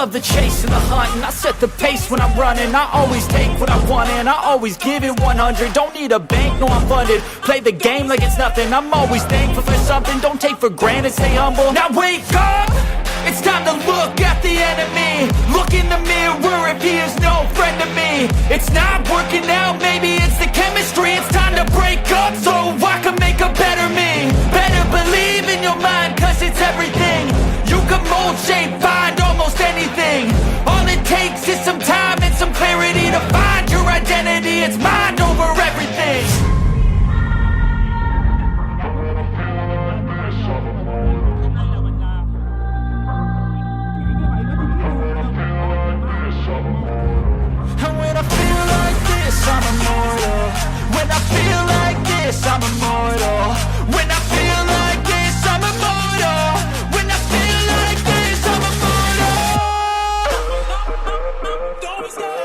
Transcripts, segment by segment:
love the chase and the hunt, and I set the pace when I'm running. I always take what I want and I always give it 100. Don't need a bank, no I'm funded. Play the game like it's nothing. I'm always thankful for something. Don't take for granted, stay humble. Now wake up! It's time to look at the enemy. Look in the mirror if he is no friend to me. It's not working out, maybe it's the chemistry. It's time to break up so I can make a better me. Better believe in your mind, cause it's everything. You can mold, shape, find almost anything. All it takes is some time and some clarity to find your identity. It's mind over everything. I'm immortal. When I feel like this, I'm immortal. When I feel like this, I'm immortal. When I feel like this, I'm immortal. Don't stop.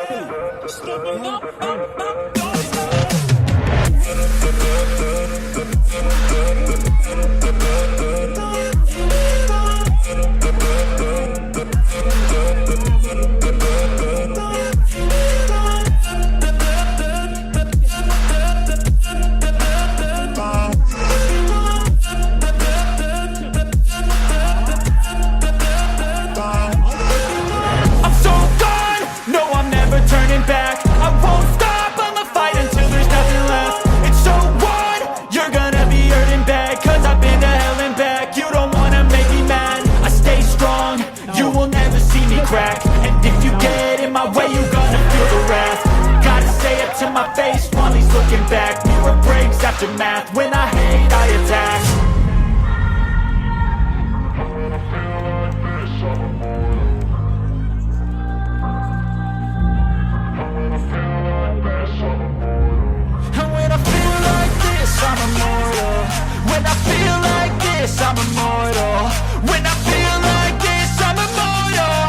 Back. I won't stop, I'ma fight until there's nothing left. And so what? You're gonna be hurting bad, cause I've been to hell and back. You don't wanna make me mad, I stay strong. You will never see me crack. And if you get in my way, you're gonna feel the wrath. Gotta say it to my face while he's looking back. Mirror breaks after math, when I hate, I attack. I'm immortal. When I feel like this, I'm immortal. When I feel like this, I'm immortal.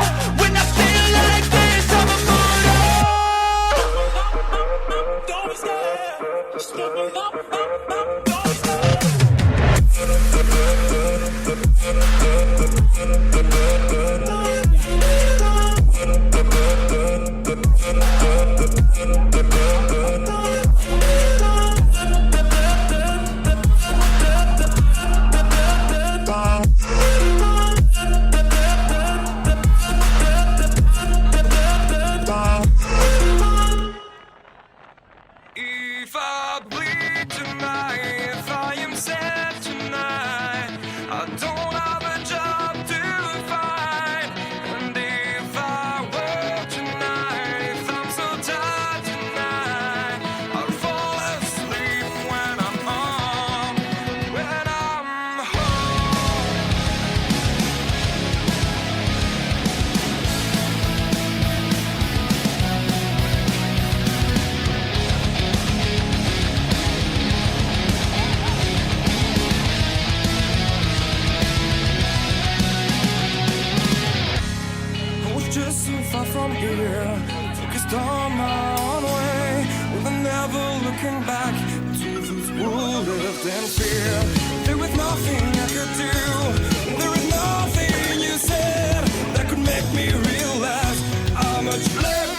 When I feel like this, I'm immortal. Don't be scared. Just give me up. Don't If I bleed tonight, if I am sad tonight, I don't have a job to find. And if I work tonight, if I'm so tired tonight, I'll fall asleep when I'm home, when I'm home. Just so far from here, focused on my own way, with never looking back to those who lived in fear. There was nothing I could do, there was nothing you said that could make me realize how much left